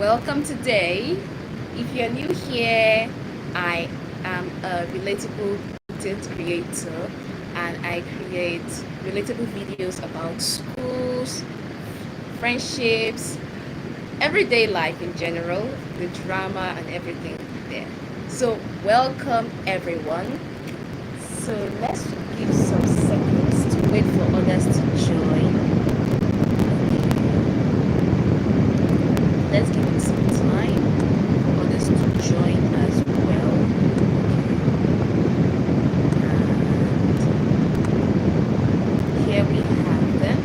welcome today. If you're new here, I am a relatable content creator and I create relatable videos about schools, friendships, everyday life in general, the drama and everything there. So, welcome everyone. So, let's give some seconds to wait for others to join. Let's give it some time for others to join as well. And here we have them.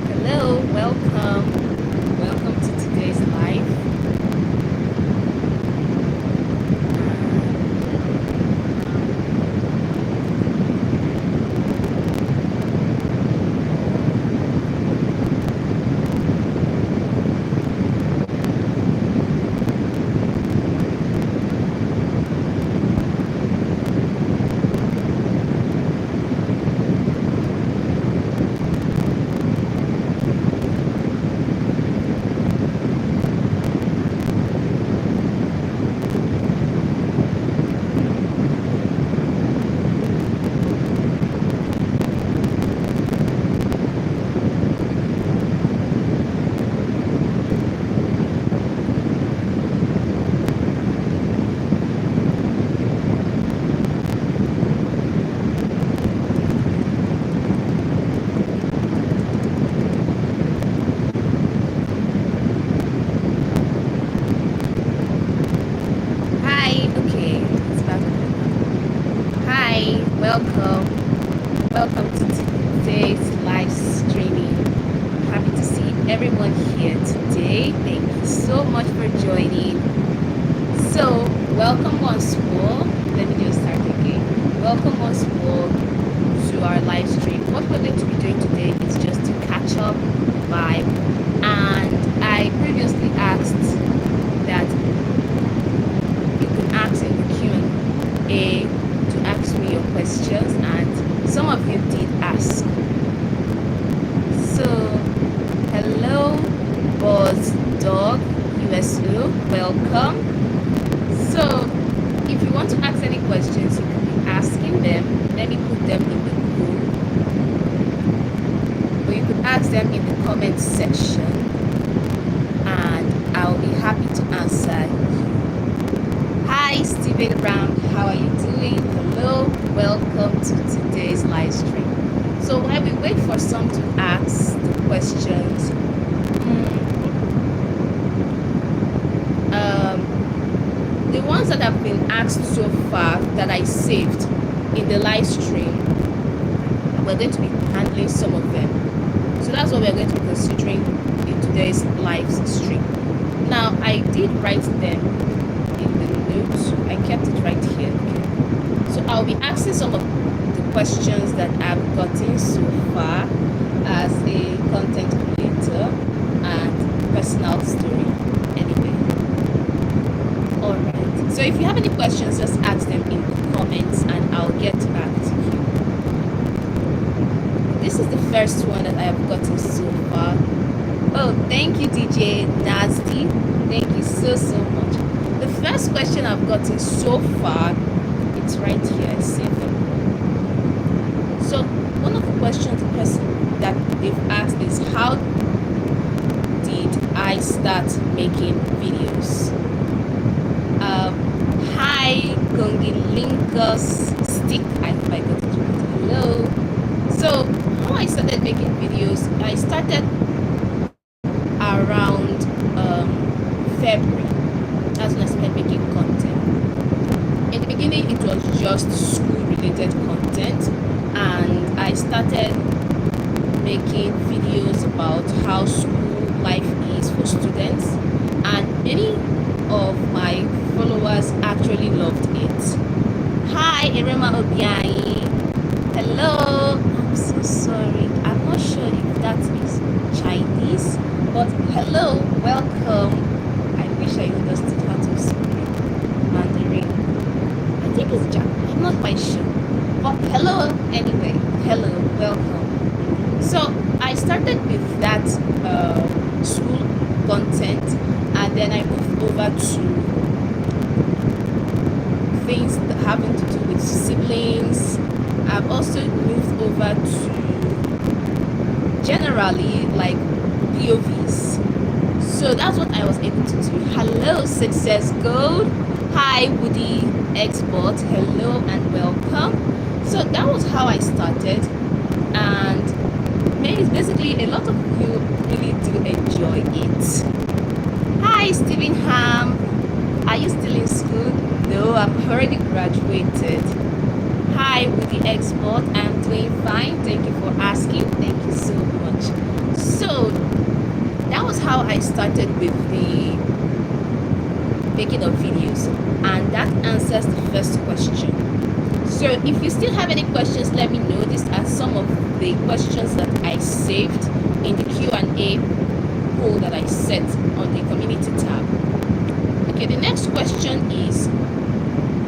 Hello, welcome. Welcome to today's live. Hi, okay, it's back. Hi, welcome. Welcome to today's live streaming. Happy to see everyone here today. Thank you so much for joining. So, welcome once more. Let me just start again. Welcome once more to our live stream. What we're going to be doing today is just to catch up, vibe, and I previously asked that you can ask in the Q&A to ask me your questions, and some of you did ask. So, hello, Buzz Dog USU, welcome. So, if you want to ask any questions, you can be asking them. Let me put them in the group, or you could ask them in the comment section, and I'll be happy to answer you. Hi, Stephen Brown, how are you doing? Hello, welcome to today's live stream. So while we wait for some to ask the questions, the ones that have been asked so far that I saved in the live stream, we're going to be handling some of them. So that's what we're going to be considering in today's live stream. Now, I did write them in the notes. I kept it right here. Okay. So I'll be asking some of the questions that I've gotten so far as a content creator and personal story. Anyway. Alright. So if you have any questions, just ask them in the comments and I'll get back to you. This is the first one that I have gotten so far. Oh, thank you, DJ Nasty. Thank you so much. The first question I've gotten so far, it's right here. I saved it. So one of the questions the person that they've asked is, how did I start making videos? Hi, Gongilingus Stick. I got it right. Hello. So how I started making videos, I started around February. That's when I started making content. In the beginning, it was just school-related content, and I started making videos about how school life is for students, and many of my followers actually loved it. Hi, Irema Obiai. Hello. I'm so sorry. I'm not sure if that is Chinese, but hello, welcome. I wish I understood how to speak Mandarin. I think it's Japanese. I'm not quite sure. But hello, anyway. Hello, welcome. So I started with that school content, and then I moved over to things that having to do with siblings. I've also moved over to generally like POVs. So that's what I was able to do. Hello, Success Gold. Hi, Woody Export. Hello and welcome. So that was how I started, and basically a lot of you really do enjoy it. Hi, Stephen Ham. Are you still in school? No, I'm already graduated. Hi, Woody Export. I'm doing fine. Thank you for asking. Thank you so much. So that was how I started with the making of videos, and that answers the first question. So if you still have any questions, let me know. These are some of the questions that I saved in the Q&A poll that I set on the community tab. Okay, the next question is,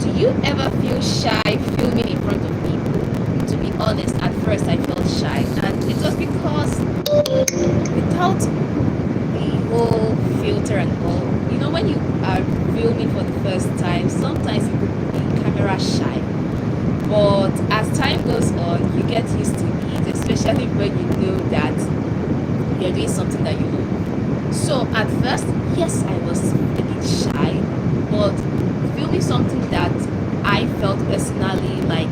do you ever feel shy filming in front of people? To be honest, at first I felt shy, and it was because without the whole filter and all, you know, when you are filming for the first time, sometimes you could be camera shy. But as time goes on, you get used to it, especially when you know that you're doing something that you love. So at first, yes, I was a bit shy, but filming something that I felt personally like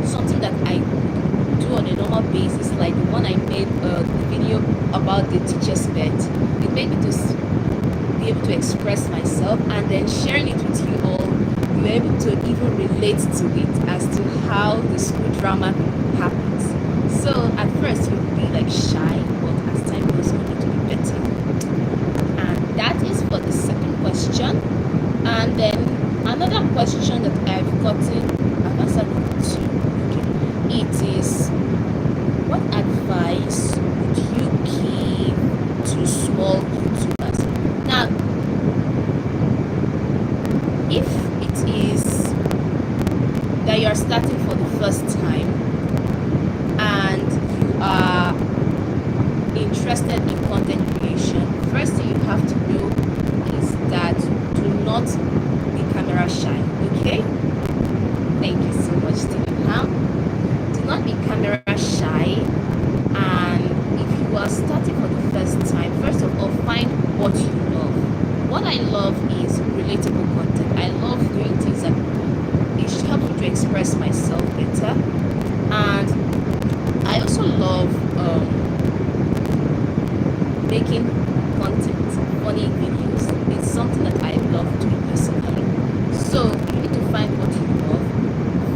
something that I do on a normal basis, like the one I made the video about the teacher's pet, it made me to be able to express myself, and then sharing it with you all, you're able to even relate to it as to how the school drama happens. So at first you'll be like shy, but as time goes on it will be better. And that is for the second question. And then another question that I've gotten, I've answered it to. Okay. It is, what advice would you give to small YouTubers? Now, if it is that you are starting for the first time and you are interested in content creation, first thing you have to know is that do not be camera shy, okay? Thank you so much, Stephen Ham. Do not be camera shy, and if you are starting for the first time, first of all, find what you love. What I love is relatable content. I love doing things that it helps me to express myself better, and I also love making content, funny videos. It's something that I love doing personally. So you need to find what you love.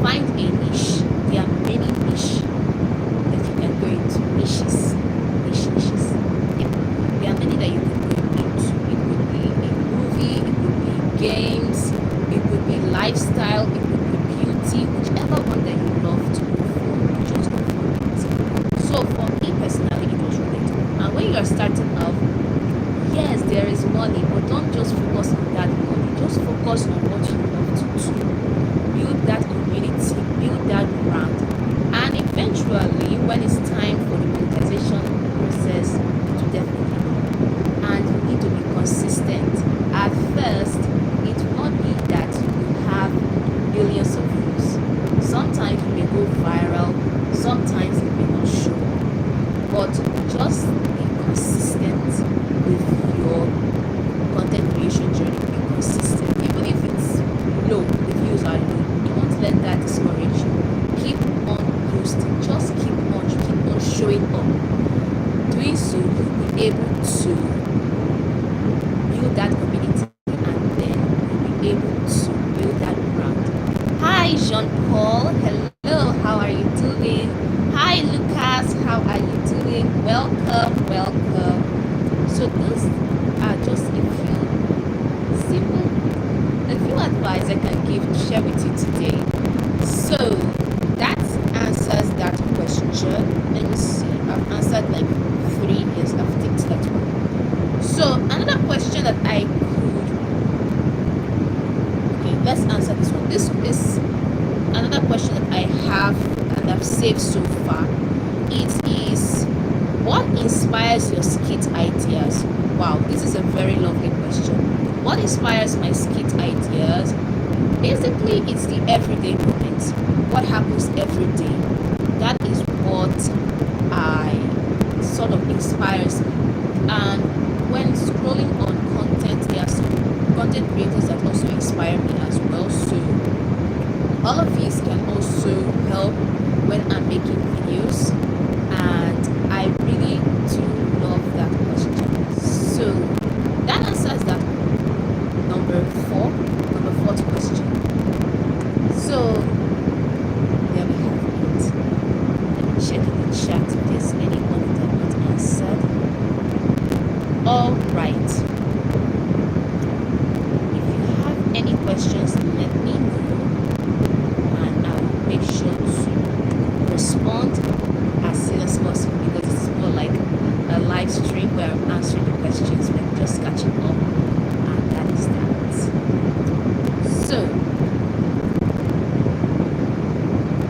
Find a niche. There are many niches that you can go into. Niches. Yeah. There are many that you can go into. It could be a movie, it could be games, it could be lifestyle, it could be beauty, whichever one that you love to go for, just go for it. So for me personally, it was relatable. And when you are starting out, yes, there is money, but don't just focus on that money. Just focus on what you love to do. Build that community, build that brand, and eventually, when it's time for the monetization process, it will definitely come. And you need to be consistent. At first, it will not be that you will have millions of views. Sometimes you may go viral, sometimes it may not show, but just be consistent with your content creation journey. Be consistent, even if it's low, the views are low. Don't let that discourage you. Keep on posting, just keep on showing up. Doing so, you'll be able to build that community, and then you'll be able to build that brand. Hi, Jean Paul. Hello, how are you doing? Hi, Lucas. How are you doing? Welcome. So those are just a few advice I can give, share with you today. So that answers that question. Let me see. I've answered like 3. Yes, I've ticked that one. So another question that I could, okay, let's answer this one. This is another question that I have and I've saved so far. It is, What inspires your skit ideas? Wow, this is a very lovely question. What inspires my skit ideas? Basically, it's the everyday moments. What happens every day? That is what I sort of inspires me. And when scrolling on content, there are some content creators that also inspire me as well. So all of these can also help when I'm making videos, and I really do love that question. So that answers that number fourth question. So there we have it. Let me check in the chat if there's anyone that not answered. All right. If you have any questions, let me know, and I'll make sure to respond as soon as possible, because it's more like a live stream where I'm answering the questions, we're just catching up, and that is that. So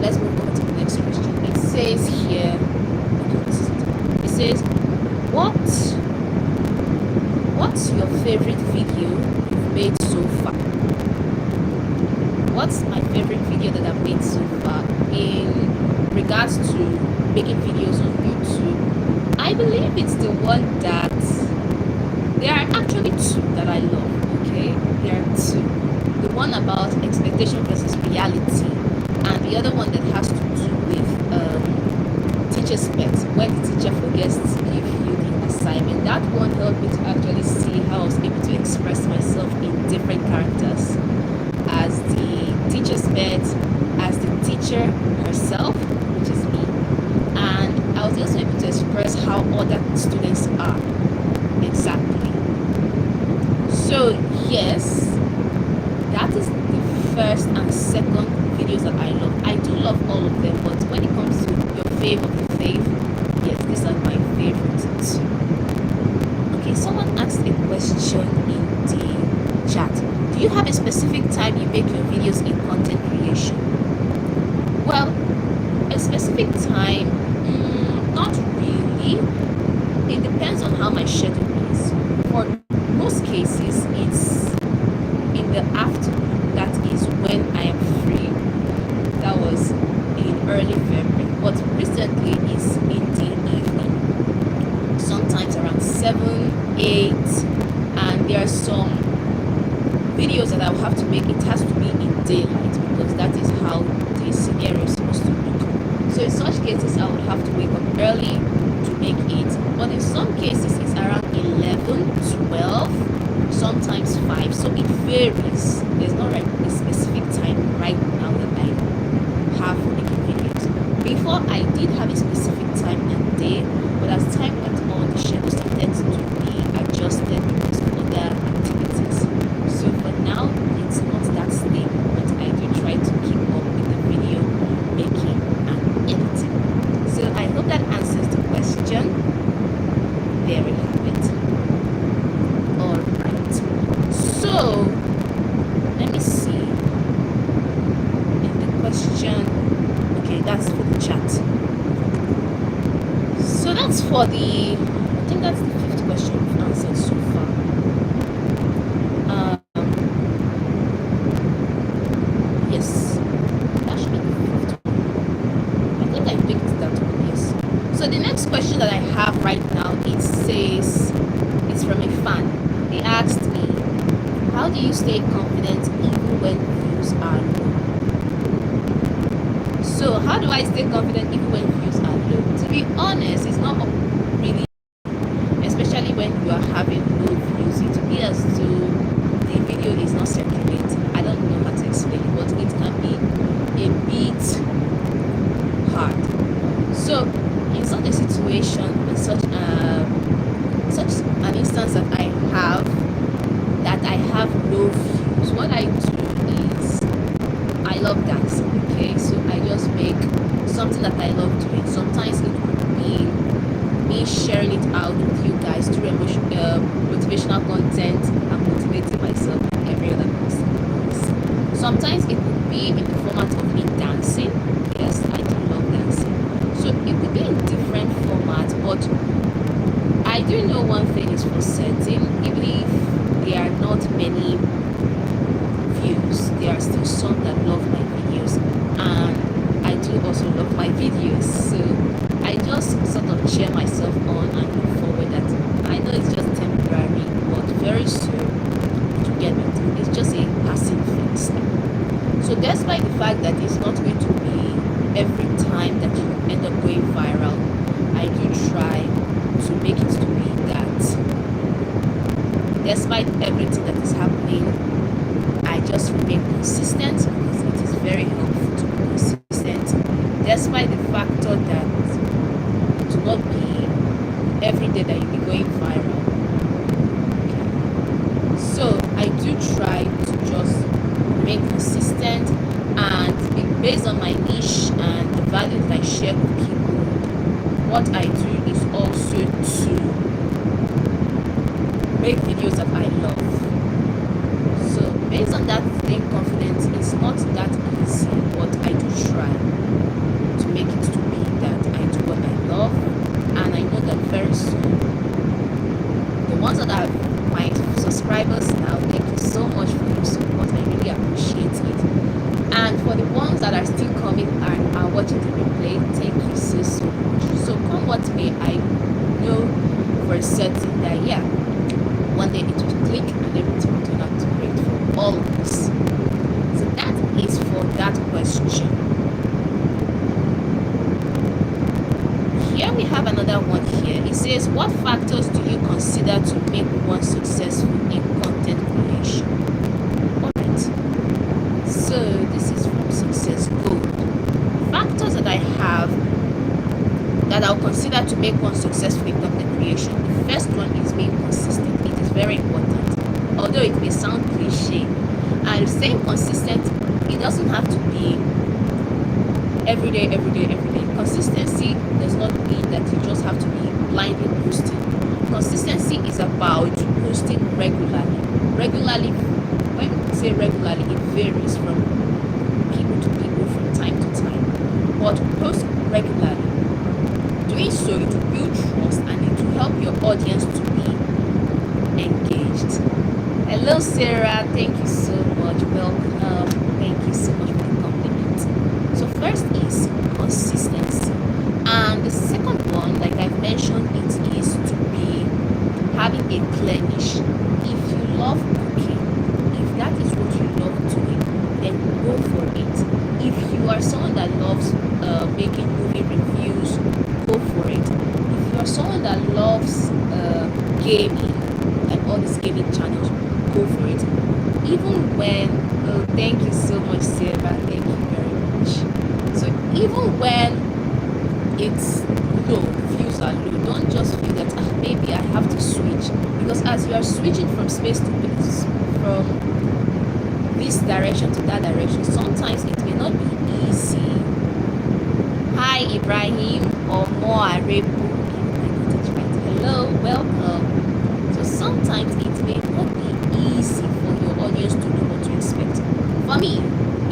let's move on to the next question. It says here, it says, what's your favorite video you've made so far? What's my favorite video that I've made so far in regards to making videos on YouTube? I believe it's the one that, there are actually two that I love, okay? There are two. The one about expectation versus reality, and the other one that has to do with teacher's pet, when the teacher forgets to give you the assignment. That one helped me to actually see how I was able to express myself in different characters, as the teacher's pet, as the teacher herself, which is me, and I was also able to express how other students are. Exactly. So yes, that is the first and second videos that I love. I do love all of them, but when it comes to your fave of the fave, yes, these are my favorites. Okay, someone asked a question in the chat. Do you have a specific time you make your videos in content creation? Well, a specific time, not really. It depends on how my schedule is. For most cases, it's in the afternoon. That is when I am free. That was in early February, but recently it's in the evening, sometimes around 7, 8, and there are some videos that I will have to make. It has to be in daylight, because that is how the scenario is supposed to look. So in such cases, I would have to wake up early to make it, but in some cases it's around 11, 12, sometimes 5, so it varies. There's not like a specific time right now that I have for making videos. Before, I did have a specific time and day, but as time went on, the schedule started to be adjusted because of other activities. So for now, it's not that stable, but I do try to keep up with the video making and editing. So I hope that answers the question. There we have it. Alright. So let me see. In the question, okay, that's for the chat. So that's for the, I think that's the 5th question we've answered so far. Yes, that should be the 5th one. I think I picked that one, yes. So the next question that I have right now, it says, it's from a fan. They asked me, how do you stay confident even when views are low? So how do I stay confident even when views are low? To be honest, it's not really, especially when you are having low views. It will be as though the video is not circulating. I don't know how to explain it, but it can be a bit hard. So in such a situation, in such an instance that I have low views, what I do is, I love dancing, okay? So I just make something that I love doing. Sometimes it could be me sharing it out with you guys through motivational content and motivating myself and every other person. Sometimes it could be in the format of me dancing. Yes, I do love dancing. So it could be in different formats, but I do know one thing is for certain, even if there are not many views, there are still some that love my videos, and I do also love my videos. So I just sort of cheer myself on and look forward that I know it's just temporary, but very soon to get better. It's just a passing phase. So despite the fact that it's not going to be every time that you end up going viral, I do try to make it to be that despite everything that is happening, I just remain consistent because it is very helpful to be consistent despite the factor that it will not be every day that you'll be going viral. Okay. So I do try to just remain consistent and based on my niche and the value that I share with people, what I do is also to make videos that I love. So based on that, staying confident is not that easy, but I do try to make it to be that I do what I love, and I know that very soon the ones that are my subscribers now, thank you so much for your support. I really appreciate it. And for the ones that are still coming and are watching the replay, thank you so much. So come what may, I know for certain that yeah, one day it will click and everything will turn out great for all of us. So that is for that question. Here we have another one here. It says, what factors do you consider to make one successful in content creation? Alright, so this is from Success Gold. Factors that I have that I'll consider to make one successful in content creation. The first one is being consistent. It is very important, although it may sound cliche. And staying consistent, it doesn't have to be every day. Consistency does not mean that you just have to be blindly posting. Consistency is about posting regularly. When we say regularly, it varies from people to people, from time to time. But post regularly. Doing so, it will build trust and it will help your audience to be engaged. Hello, Sarah. Thank you so much. Welcome. Thank you so much for the compliment. So first is consistency, and the second one, like I've mentioned, it is to be having a clear niche. If you love cooking, if that is what you love doing, then go for it. If you are someone that loves making movie reviews, go for it. If you are someone that loves gaming and all these gaming channels, go for it. Even when thank you so much, Sarah, thank you very much. So even when it's low, views are low, don't just feel that maybe I have to switch, because as you are switching from space to space, from this direction to that direction, sometimes it may not be easy. Hi Ibrahim or Moarebu. Hello, welcome. So sometimes it may not be easy for your audience to know what to expect. For me,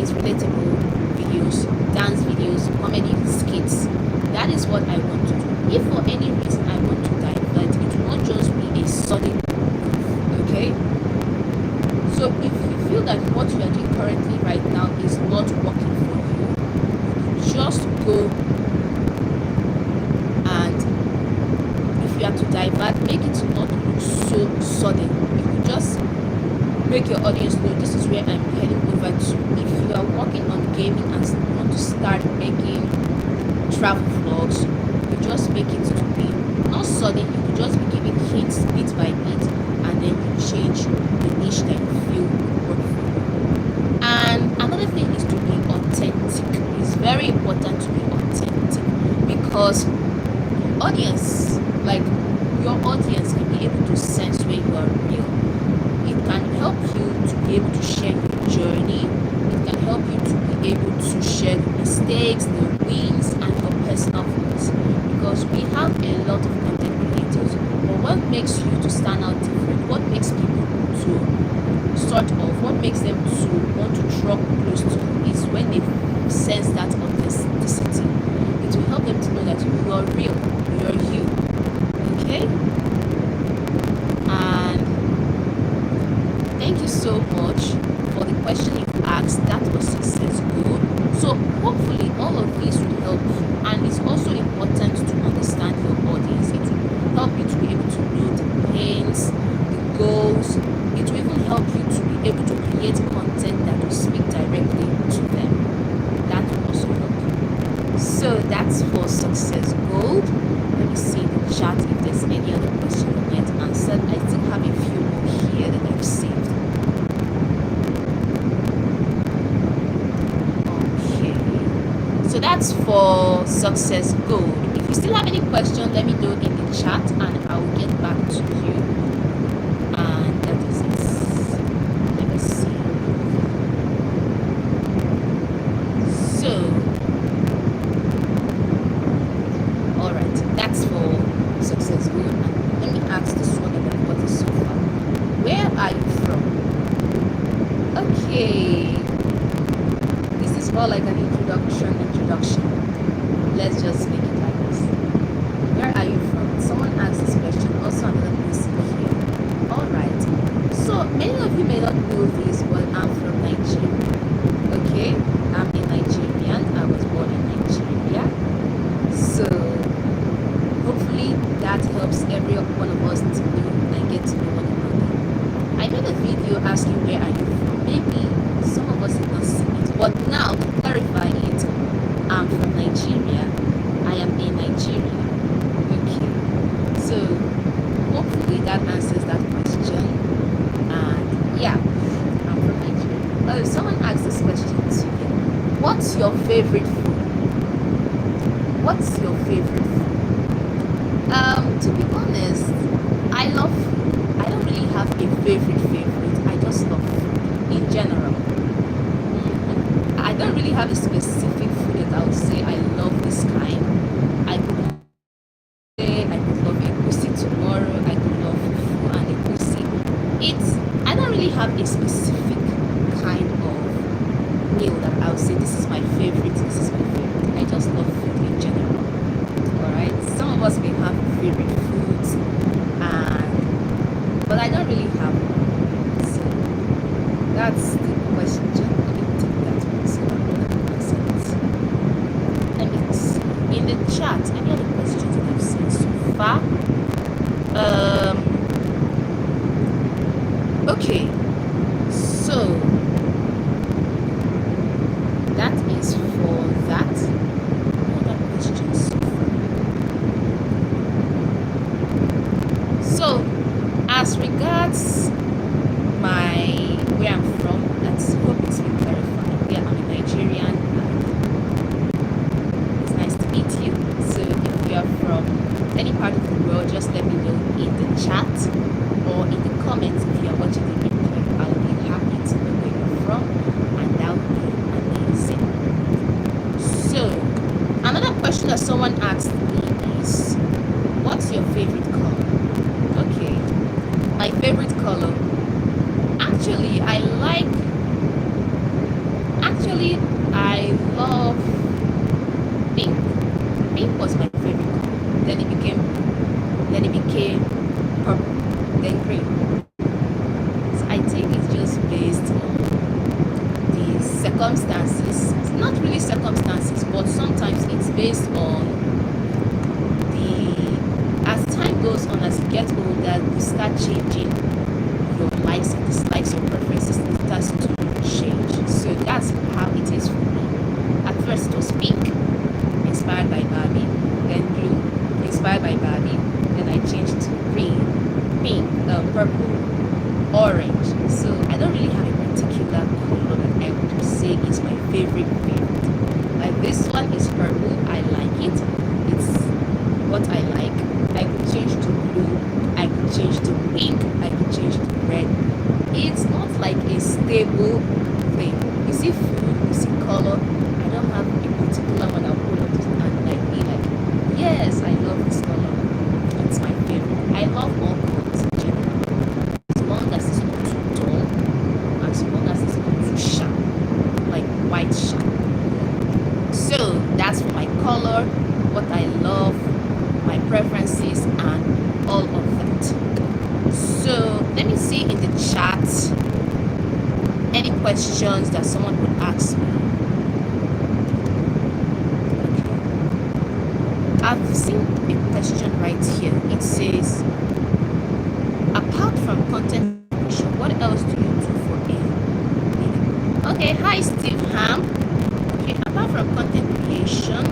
it's relatable videos, dance videos, comedy skits. That is what I want to do. If for any reason I want to divert, it will not just be a sudden move, okay? So if you feel that what you are doing currently right now is not working for you, just go, and if you have to divert, make it not look so sudden. You could just make your audience know this is where I'm heading over to. If you are working on gaming and want to start making travel vlogs, you just make it to be not sudden. You could just be giving hints bit by bit, and then you change the niche that you feel would work for you. And another thing is to be authentic. It's very important to be authentic, because audience, like your audience, can be able to sense when you are real. It can help you to be able to share your journey. It can help you to be able to share the mistakes, the wins, and your personal growth. Because we have a lot of content creators, but what makes you to stand out different? What makes people to sort of, what makes them to want to draw close to you is when they sense that authenticity. It will help them to know that you for success gold. Let me see in the chat if there's any other question yet answered. I still have a few more here that I've saved. Okay, so that's for success gold. If you still have any question, let me know in the chat and I will get back to you. And that is it. Let me see. So, all right, that's for success gold. Let me ask this one that I've got so far. Where are you from? Okay, this is more like an introduction. Let's just make it like this. Where are you from? Someone asked this question. Also another person here. All right. So many of you may not know this, but I'm from Nigeria. Okay, I'm a Nigerian. I was born in Nigeria. So hopefully that helps every one of us to know and get to know one another. I made a video asking where are you from. Maybe some of us did not see it, but now to clarify it, I'm from Nigeria. I am a Nigerian. Okay, so hopefully that answers that question. And yeah, I'm from Nigeria. Oh, someone asked this question too. What's your favorite food? What's your favorite food? To be honest, I love food. I don't really have a favorite. I just love food in general. I don't really have a specific food that I would say I love this kind. I could say I could love egusi tomorrow. I could love fufu and egusi. I don't really have a specific kind of meal that I would say this is my favorite. This is my favorite. I just love food in general. All right. Some of us may have favorite foods, but I don't really have one. So that's the question. Let me take that one so that I can answer it. Let me see in the chat any other questions that I've seen so far. Okay, so that is for that. Other questions so far. So as regards where I'm from, that's hope it's been clarified. Yeah, I'm a Nigerian. It's nice to meet you. So if you are from any part of the world, just let me know in the chat or in the comments. If you are watching the replay, I'll be happy to know where you're from, and that would be amazing. So another question that someone asked me is, what's your favorite color? Okay, my favorite color, actually I love pink. Pink was my favorite color. Then it became purple, then green. So I think it's just based on the circumstances. It's not really circumstances, but sometimes it's based on as time goes on, as you get older, you start changing your likes and dislikes, your preferences, it starts to change. So that's how it is for me. At first it was pink, inspired by Barbie, then blue, inspired by Barbie, then I changed to green, pink, purple, orange. So I don't really have a particular color that I would say is my favorite. Like this one is purple, I like it. It's what I like. I could change to blue, I could change to pink, I could change to red. It's not like a stable thing. You see food, you see color. I don't have a particular one I'll pull up and be like, yes, I love this color. It's my favorite. I love all colors in general. As long as it's not too tall, as long as it's not too sharp, like white sharp. So that's for my color, what I love, my preferences, and all of that. So let me see in the chat any questions that someone would ask me. Okay. I've seen a question right here. It says, apart from content creation, what else do you do for a living? Okay, hi Steve Ham. Okay, apart from content creation,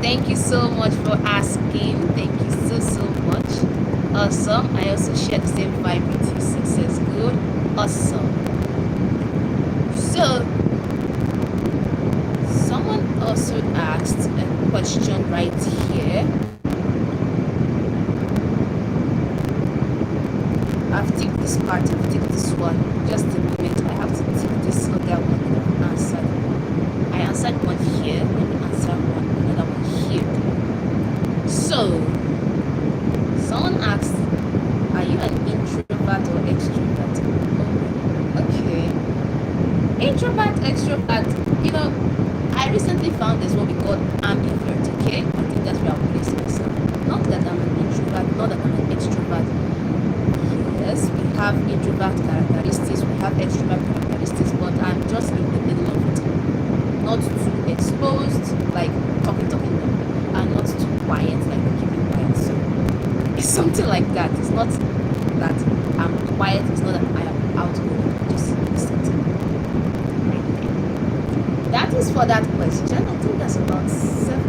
Thank you so much for asking. Thank you so much. Awesome. I also share the same vibe with you. Success good. Awesome. So someone also asked a question right here. I've ticked this part, I've ticked this one. Just a moment, I have to tick this other one that I've answered. I answered one here, let me answer another one here. So, someone asked, are you an introvert or extrovert? Okay. Introvert, extrovert, I recently found this what we call ambivert, okay? I think that's where I'll place myself. Not that I'm an introvert, not that I'm an extrovert. Yes, we have introvert characteristics, we have extrovert characteristics, but I'm just in the middle of it. Not too exposed, like talking, and not too quiet, like keeping quiet. So it's something like that. It's not that I'm quiet, it's not that I am outgoing, just something right there. That is for that question. I think that's about 7.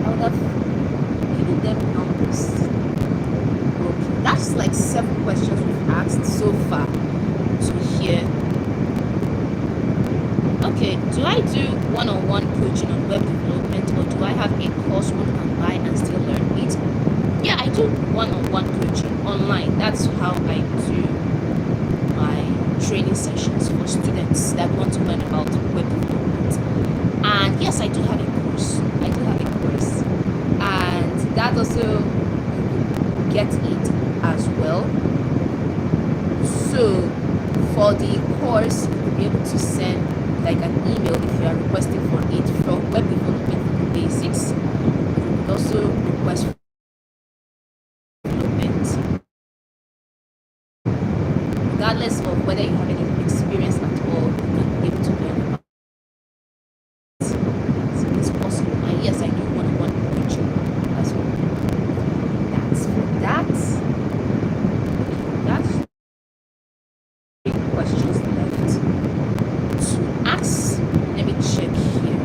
I would have given them numbers. That's like 7 questions we've asked so far to here. Okay, do I do one-on-one coaching on web development, or do I have a course one can buy and still learn it? Yeah, I do one-on-one coaching online. That's how I do my training sessions for students that want to learn about web development. And yes, I do have a course. And that also get it as well. So for the course, you'll be able to send like an email if you are requesting for it from web development basics. You could also request for development, regardless of whether you have any experience at all. You can be able to learn about it. So it's possible. And yes, I do one-on-one coaching as well. That's for that. That's questions left to ask. Let me check here.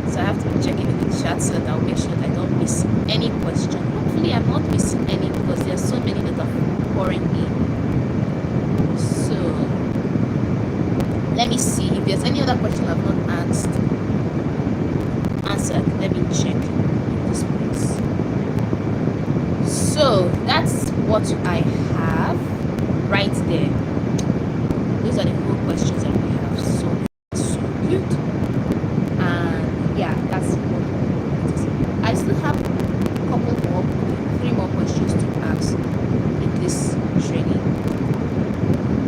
So I have to be checking in the chat so that I'll make sure that I don't miss any question. Hopefully I'm not missing any because there are so many that are pouring in. So let me see if there's any other question I've not answered. Let me check in this place. So that's what I have right there. Those are the whole questions that we have. So good. And yeah, that's what it is. I still have a couple more, 3 more questions to ask in this training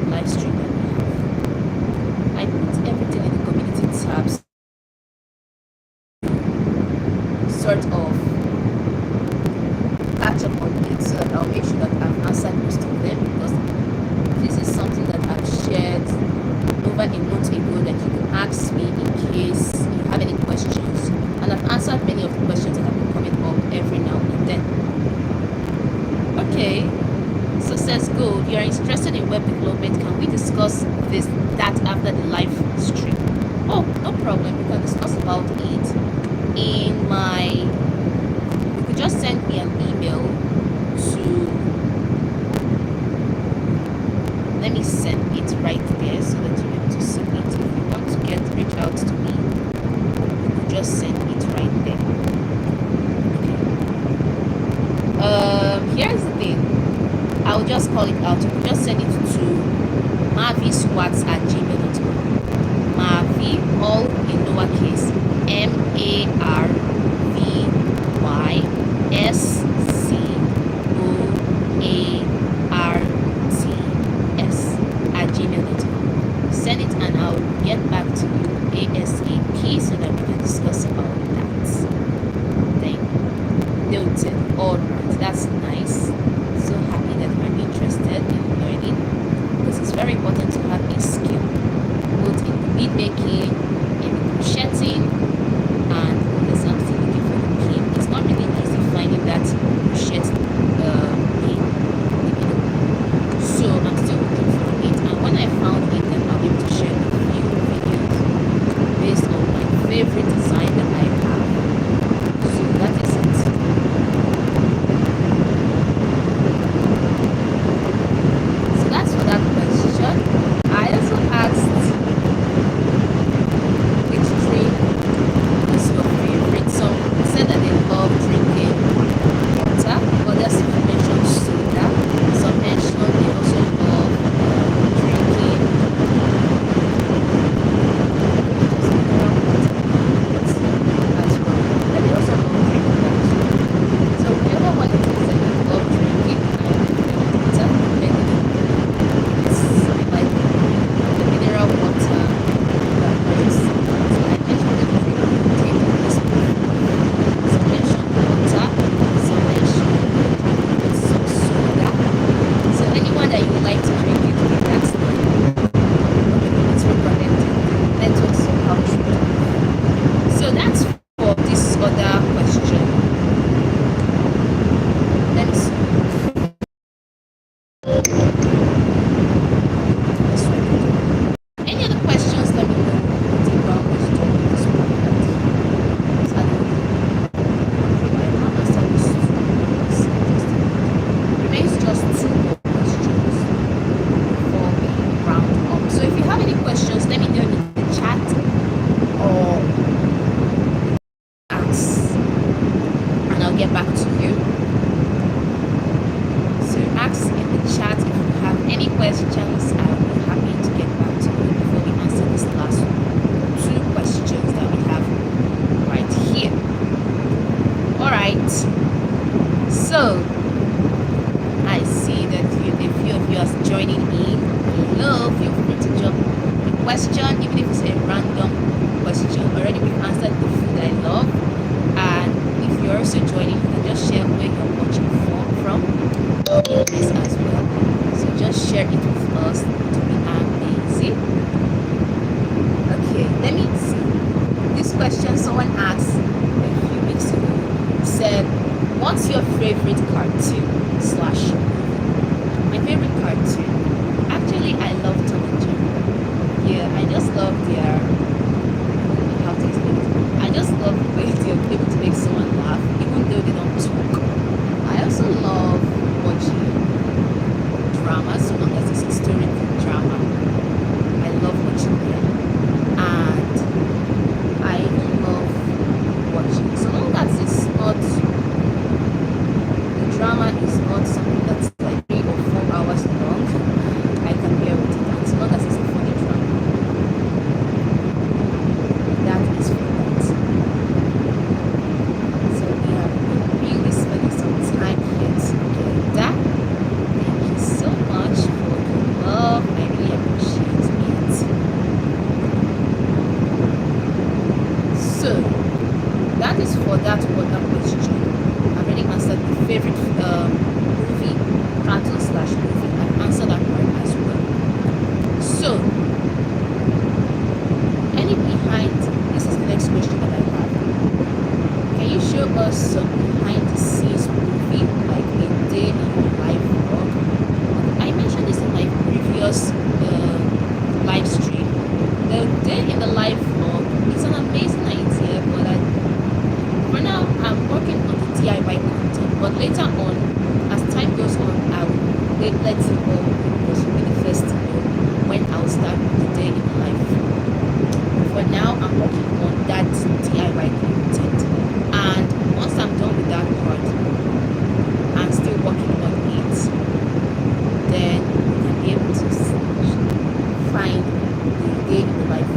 live stream that we have. I put everything in the community tabs, sort of catch up on it, so that I'll make sure that I've answered most of them, because this is something that I've shared over a month ago that you can ask me in case you have any questions, and I've answered many of the questions that have been coming up every now and then. Okay, so says good. You are interested in web development. Can we discuss that after the live stream? Oh, no problem. We can discuss about it in my. You could just send me an email to. Let me send it right there so that you're able to see it. If you want to reach out to me, you could just send it right there. Okay. Here's the thing. I'll just call it out. You can just send it to marvyscoarts@gmail.com. Marvy, all in lowercase, marvyscoarts@gmail.com. Send it and I'll get back to you ASAP so that we can discuss about that thing. Noted. Alright, that's nice. So happy that I'm interested in learning, because it's very important to have a skill, both in bead making, in crocheting, and there's something looking for the pin. It's not really easy finding that crochet pin. So I'm still looking for it, and when I found it, then I'll be able to share with you videos based on my in below. Feel free to drop a question, even if it's a random question. Already we've answered the food I love, and if you're also joining, you can just share where you're watching from this as well. So just share it with us to be amazing. Okay, let me see. This question someone asked a few weeks ago said, what's your favorite cartoon slash movie? My favorite cartoon, actually I love Tom and Jerry. Yeah, I just love their, how to explain it, I just love the way they're able to make someone laugh even though they don't talk. I also love watching drama, so long as it's historical drama. I love watching them, and I even love watching, so long as it's not, the drama is not something that's like 3 or 4 hours long, I can bear with it, and so long as it's a funny drama, that is for that. So we have been really spending some time here together. Thank you so much for the love. I really appreciate it. So that is for that other question. I've already answered the favorite movie, cartoon slash movie. I've answered that part as well. So any behind, this is the next question that I have. Can you show us some behind the scenes movie, like a day in your life vlog? I mentioned this in my previous live stream. The day in the life vlog is an amazing idea, but for now I'm working on the DIY content. But later on, as time goes on, I will let you know, because you'll be the first to know when I'll start the day in the life vlog. For now, I'm working on that DIY content, and once I'm done with that part, I'm still working on it, then you can be able to find the day in the life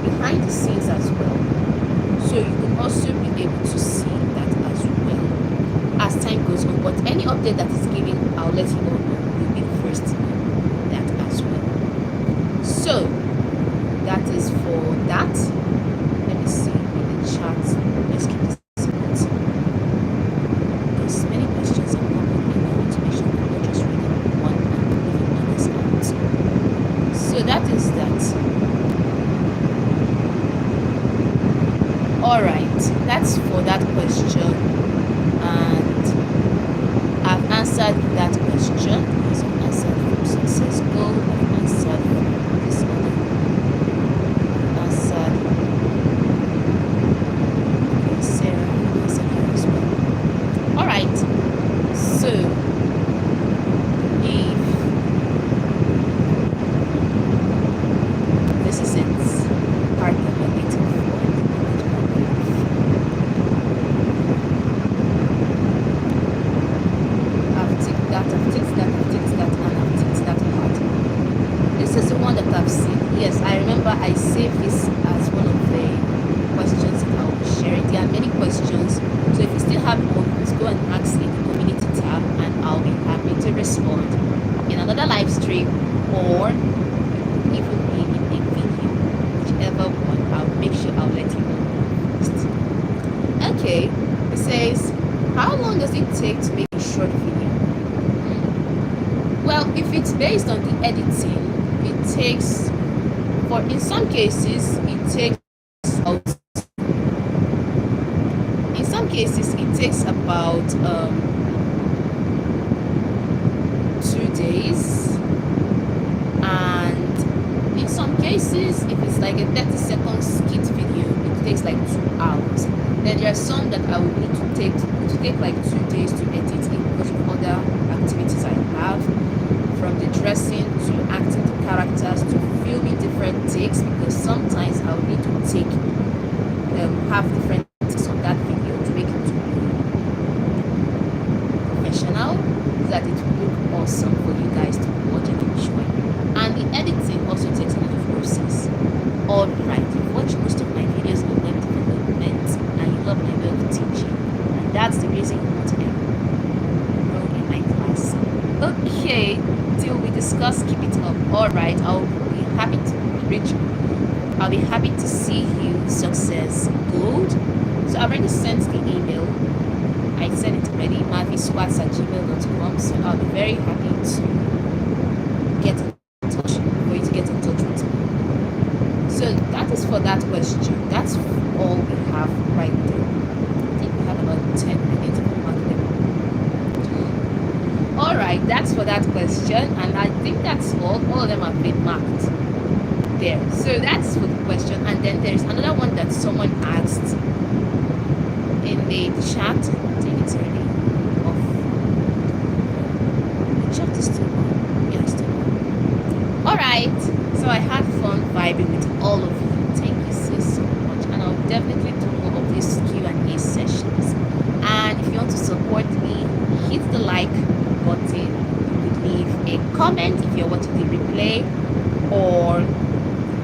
behind the scenes as well, so you can also be able to see that as well as time goes on. But any update that is given, I'll let you all know. You'll be the first to know that as well. So that is for that. Let me see in the chat. Let's keep this sequence. There's many questions I'm popping in. I want to make sure that we're just reading one and leaving others out. So that is that. Alright, that's for that question. And I've answered that question. Yes, I've answered from success goal. I've answered from this other. I've answered. Okay, Sarah. I've answered her as well. Alright. So if this is it, part that we're waiting for. I've ticked that, and I've ticked that part. This is the one that I've seen. Yes, I remember I saved this as one of the questions that I'll be sharing. There are many questions, so if you still have more, please go and ask in the community tab, and I'll be happy to respond in another live stream, or even be in a video, whichever one. I'll make sure I'll let you know first. Okay, it says, how long does it take to make a short video? Well, if it's based on the editing, it takes, for in some cases it takes about 2 days, and in some cases, if it's like a 30-second skit video, it takes like 2 hours. Then there are some that I would need to take like 2 days to edit it because of other activities I have, from the dressing to acting the characters to filming different takes, because sometimes I would need to take have different takes on that video to make it professional, so that it will look awesome for you guys to watch and enjoy. And the editing also takes a lot of process. Alright, you've watched most of my videos on web development and you love my way of teaching, and that's the reason you want to enroll in my class. Okay, till we discuss. Keep it up. All right. I'll be happy to see you success. Good. So I've already sent the email. I sent it already, marvyscoarts@gmail.com. So I'll be very happy to get in touch, for you to get in touch with me. So that is for that question. That's all we have right there. I think we have about 10 minutes to mark them. All right, that's for that question, and I think that's all. All of them have been marked there. So that's for the question, and then there's another one that someone asked in the chat. I think it's already off. The chat is still on. Yeah, it's still on. All right. So I had fun vibing with all of you. Thank you so much, and I'll definitely do more of these Q&A sessions. And if you want to support me, hit the like button. You could leave a comment if you're watching the replay, or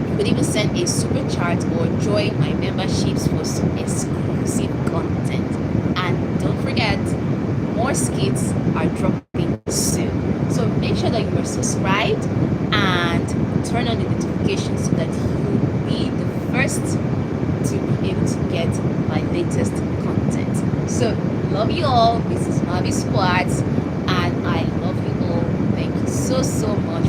you could even send a super chat or join my memberships for some exclusive content. And don't forget, more skits are dropping soon. So make sure that you are subscribed and turn on the notifications so that you'll be the first to be able to get my latest content. So love you all. This is Marvy Scoarts, and I love you all. Thank you so much